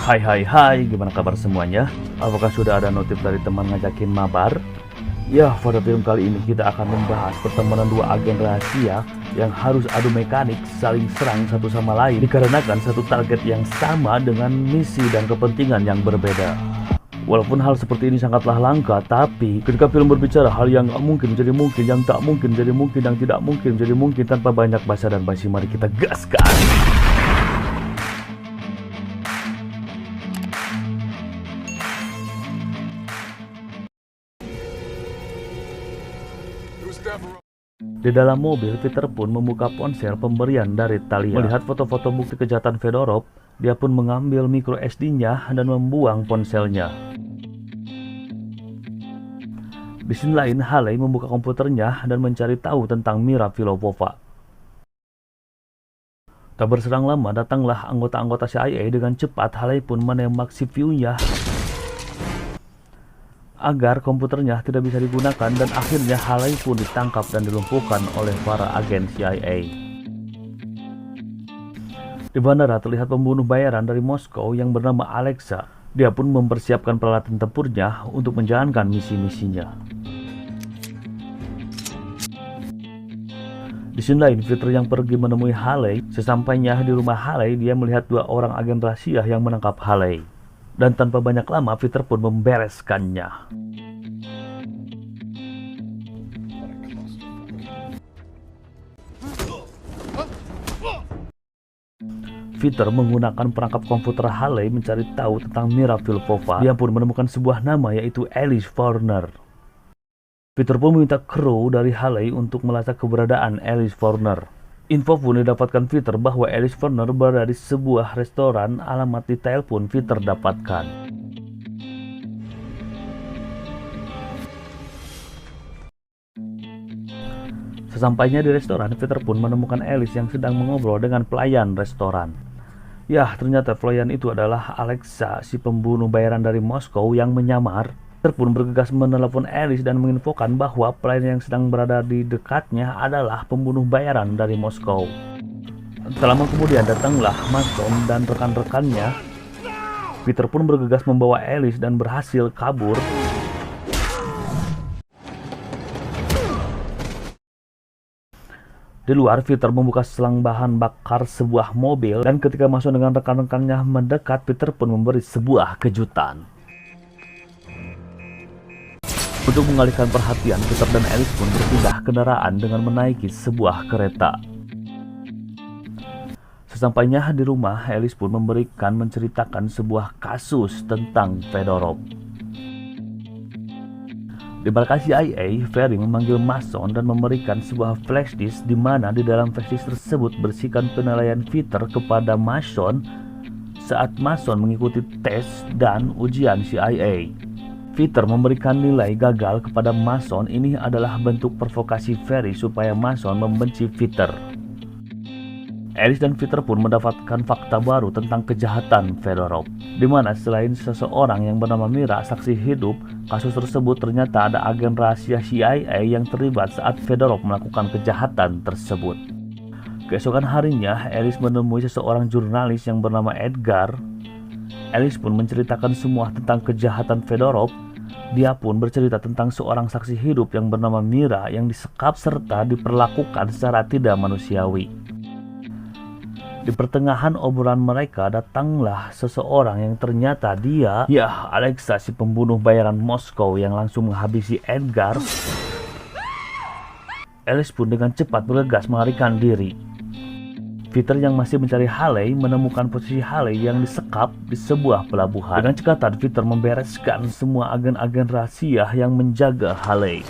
Hai hai hai, gimana kabar semuanya? Apakah sudah ada notif dari teman ngajakin mabar? Ya, pada film kali ini kita akan membahas pertemanan dua agen rahasia yang harus adu mekanik saling serang satu sama lain dikarenakan satu target yang sama dengan misi dan kepentingan yang berbeda. Walaupun hal seperti ini sangatlah langka, tapi ketika film berbicara hal yang mungkin menjadi mungkin, yang tak mungkin menjadi mungkin, yang tidak mungkin menjadi mungkin tanpa banyak basa dan basi, mari kita gaskan! Di dalam mobil, Peter pun membuka ponsel pemberian dari Talia. Melihat foto-foto bukti kejahatan Fedorov, dia pun mengambil micro SD-nya dan membuang ponselnya. Di sisi lain, Haley membuka komputernya dan mencari tahu tentang Mira Filovova. Tak berserang lama, datanglah anggota-anggota CIA dengan cepat. Haley pun menembak CPU-nya agar komputernya tidak bisa digunakan, dan akhirnya Haley pun ditangkap dan dilumpuhkan oleh para agen CIA. Di bandara terlihat pembunuh bayaran dari Moskow yang bernama Alexa. Dia pun mempersiapkan peralatan tempurnya untuk menjalankan misi-misinya. Di sini lain, Peter yang pergi menemui Haley. Sesampainya di rumah Haley, dia melihat dua orang agen rahasia yang menangkap Haley. Dan tanpa banyak lama, Peter pun membereskannya. Peter menggunakan perangkap komputer Haley mencari tahu tentang Mira Filovova. Dia pun menemukan sebuah nama, yaitu Alice Warner. Peter pun meminta kru dari Haley untuk melacak keberadaan Alice Warner. Info pun didapatkan Peter bahwa Alice Warner berada di sebuah restoran. Alamat detail pun Peter dapatkan. Sesampainya di restoran, Peter pun menemukan Alice yang sedang mengobrol dengan pelayan restoran. Ya, ternyata pelayan itu adalah Alexa, si pembunuh bayaran dari Moskow yang menyamar. Peter pun bergegas menelepon Alice dan menginfokan bahwa pelayan yang sedang berada di dekatnya adalah pembunuh bayaran dari Moskow. Tak lama kemudian datanglah Mason dan rekan-rekannya. Peter pun bergegas membawa Alice dan berhasil kabur. Di luar, Peter membuka selang bahan bakar sebuah mobil, dan ketika Mason dengan rekan-rekannya mendekat, Peter pun memberi sebuah kejutan. Untuk mengalihkan perhatian, Peter dan Alice pun berpindah kendaraan dengan menaiki sebuah kereta. Sesampainya di rumah, Alice pun menceritakan sebuah kasus tentang Fedorov. Di markas CIA, Ferry memanggil Mason dan memberikan sebuah flash disk di mana di dalam flash disk tersebut berisikan penilaian Peter kepada Mason saat Mason mengikuti tes dan ujian CIA. Peter memberikan nilai gagal kepada Mason. Ini adalah bentuk provokasi Ferry supaya Mason membenci Peter. Alice dan Peter pun mendapatkan fakta baru tentang kejahatan Fedorov, di mana selain seseorang yang bernama Mira, saksi hidup kasus tersebut, ternyata ada agen rahasia CIA yang terlibat saat Fedorov melakukan kejahatan tersebut. Keesokan harinya, Alice menemui seseorang jurnalis yang bernama Edgar. Alice pun menceritakan semua tentang kejahatan Fedorov. Dia pun bercerita tentang seorang saksi hidup yang bernama Mira yang disekap serta diperlakukan secara tidak manusiawi. Di pertengahan obrolan mereka, datanglah seseorang yang ternyata dia, Alexa, si pembunuh bayaran Moskow yang langsung menghabisi Edgar. Alice pun dengan cepat bergegas melarikan diri. Peter yang masih mencari Haley menemukan posisi Haley yang disekap di sebuah pelabuhan. Dengan cekatan, Peter membereskan semua agen-agen rahasia yang menjaga Haley.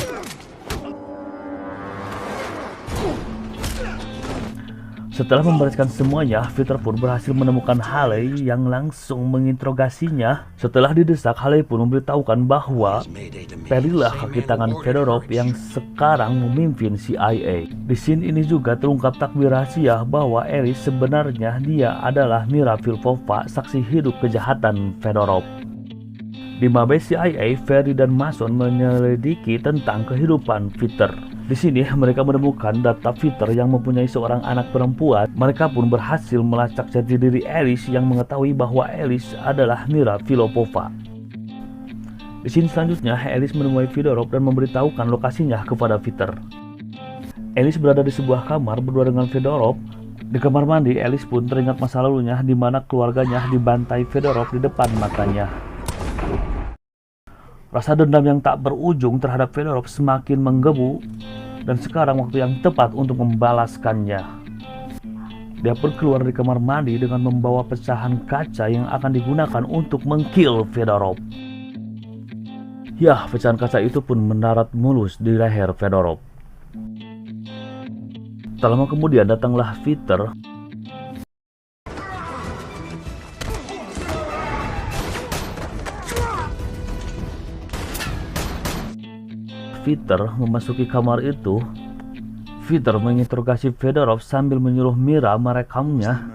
Setelah membereskan semuanya, Peter pun berhasil menemukan Haley yang langsung menginterogasinya. Setelah didesak, Haley pun memberitahukan bahwa Perrylah kaki tangan Fedorov yang sekarang memimpin CIA. Di scene ini juga terungkap takbir rahasia bahwa Alice sebenarnya dia adalah Mira Filovova, saksi hidup kejahatan Fedorov. Di mabes CIA, Ferry dan Mason menyelidiki tentang kehidupan Peter. Di sini mereka menemukan data Peter yang mempunyai seorang anak perempuan. Mereka pun berhasil melacak jati diri Alice yang mengetahui bahwa Alice adalah Mira Filippova. Di sini selanjutnya Alice menemui Fedorov dan memberitahukan lokasinya kepada Peter. Alice berada di sebuah kamar berdua dengan Fedorov. Di kamar mandi, Alice pun teringat masa lalunya di mana keluarganya dibantai Fedorov di depan matanya. Rasa dendam yang tak berujung terhadap Fedorov semakin menggebu, dan sekarang waktu yang tepat untuk membalaskannya. Dia pun keluar dari kamar mandi dengan membawa pecahan kaca yang akan digunakan untuk mengkill Fedorov. Yah, pecahan kaca itu pun mendarat mulus di leher Fedorov. Tak lama kemudian datanglah Peter. Peter memasuki kamar itu. Peter menginterogasi Fedorov sambil menyuruh Mira merekamnya.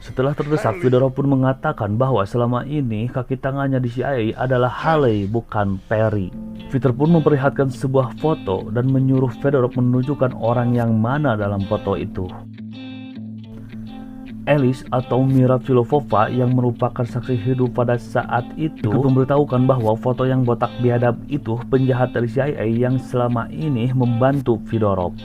Setelah terdesak, Fedorov pun mengatakan bahwa selama ini kaki tangannya di CIA adalah Haley, bukan Perry. Peter pun memperlihatkan sebuah foto dan menyuruh Fedorov menunjukkan orang yang mana dalam foto itu. Alice atau Mira Filippova yang merupakan saksi hidup pada saat itu memberitahukan bahwa foto yang botak biadab itu penjahat dari CIA yang selama ini membantu Fedorov.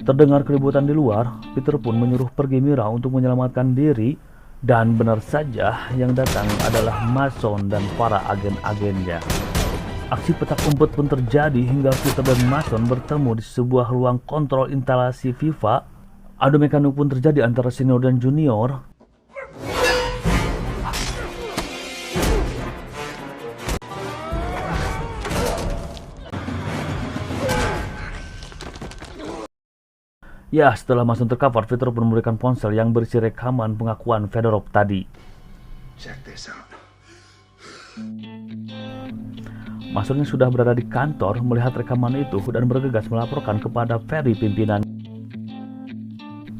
Terdengar keributan di luar, Peter pun menyuruh pergi Mira untuk menyelamatkan diri, dan benar saja yang datang adalah Mason dan para agen-agennya. Aksi petak umpet pun terjadi hingga Peter dan Mason bertemu di sebuah ruang kontrol instalasi FIFA. Adu mekanik pun terjadi antara senior dan junior. Ya, setelah Mason terkapar, Peter pun memberikan ponsel yang berisi rekaman pengakuan Fedorov tadi. Mason yang sudah berada di kantor melihat rekaman itu dan bergegas melaporkan kepada Perry pimpinan.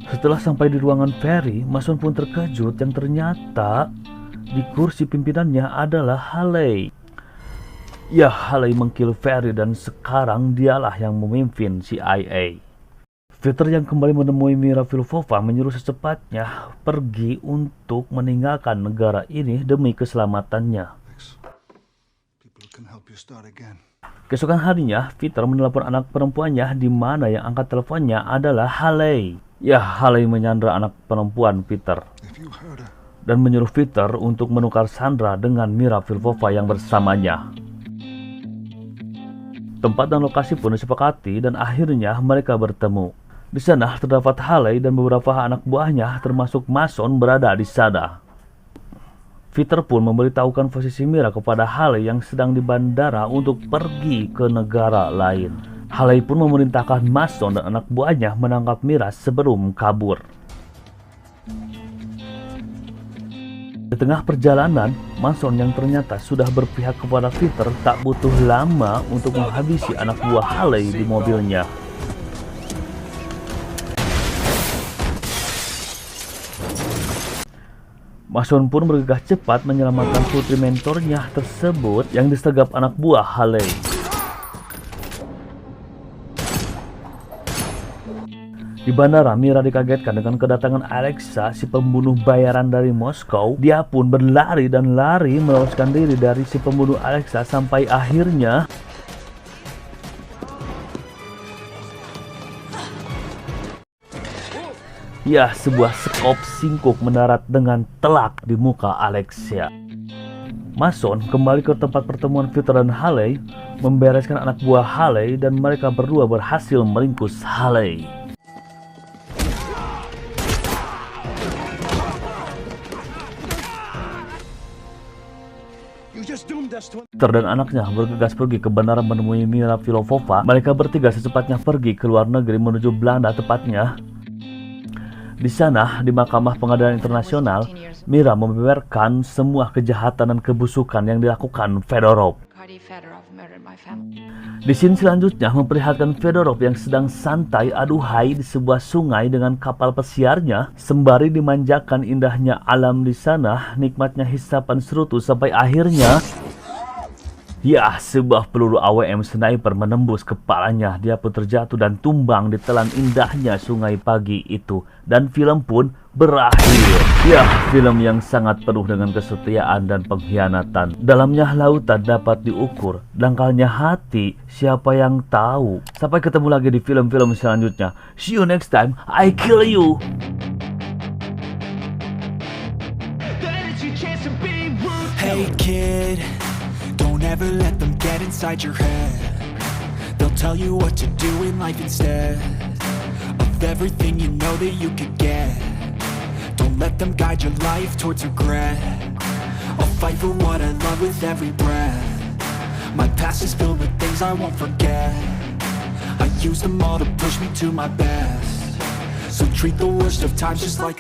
Setelah sampai di ruangan Perry, Mason pun terkejut yang ternyata di kursi pimpinannya adalah Haley. Ya, Haley mengkill Perry dan sekarang dialah yang memimpin CIA. Peter yang kembali menemui Mira Filippova menyuruh secepatnya pergi untuk meninggalkan negara ini demi keselamatannya. Keesokan harinya, Peter menelepon anak perempuannya di mana yang angkat teleponnya adalah Haley. Ya, Haley menyandra anak perempuan Peter dan menyuruh Peter untuk menukar Sandra dengan Mira Filippova yang bersamanya. Tempat dan lokasi pun disepakati dan akhirnya mereka bertemu. Di sana terdapat Haley dan beberapa anak buahnya termasuk Mason berada di sana. Peter pun memberitahukan posisi Mira kepada Haley yang sedang di bandara untuk pergi ke negara lain. Haley pun memerintahkan Mason dan anak buahnya menangkap Mira sebelum kabur. Di tengah perjalanan, Mason yang ternyata sudah berpihak kepada Peter tak butuh lama untuk menghabisi anak buah Haley di mobilnya. Mason pun bergegas cepat menyelamatkan putri mentornya tersebut yang disergap anak buah Haley. Di bandara, Mira dikagetkan dengan kedatangan Alexa, si pembunuh bayaran dari Moskow. Dia pun berlari dan lari meloloskan diri dari si pembunuh Alexa sampai akhirnya ya, sebuah skop singkuk mendarat dengan telak di muka Alexia. Mason kembali ke tempat pertemuan Peter dan Haley, membereskan anak buah Haley, dan mereka berdua berhasil meringkus Haley. Peter dan anaknya bergegas pergi ke bandara menemui Mira Filippova. Mereka bertiga secepatnya pergi ke luar negeri menuju Belanda tepatnya. Di sana, di Mahkamah Pengadilan Internasional, Mira membeberkan semua kejahatan dan kebusukan yang dilakukan Fedorov. my family. Di scene selanjutnya memperlihatkan Fedorov yang sedang santai aduhai di sebuah sungai dengan kapal pesiarnya, sembari dimanjakan indahnya alam di sana, nikmatnya hisapan serutu sampai akhirnya ya, sebuah peluru AWM sniper menembus kepalanya. Dia pun terjatuh dan tumbang di telan indahnya sungai pagi itu. Dan film pun berakhir. Ya, film yang sangat penuh dengan kesetiaan dan pengkhianatan. Dalamnya lautan dapat diukur, dangkalnya hati, siapa yang tahu. Sampai ketemu lagi di film-film selanjutnya. See you next time, I kill you. Hey kid, don't ever let them get inside your head. They'll tell you what to do in life instead of everything you know that you could get. Don't let them guide your life towards regret. I'll fight for what I love with every breath. My past is filled with things I won't forget. I use them all to push me to my best. So treat the worst of times just like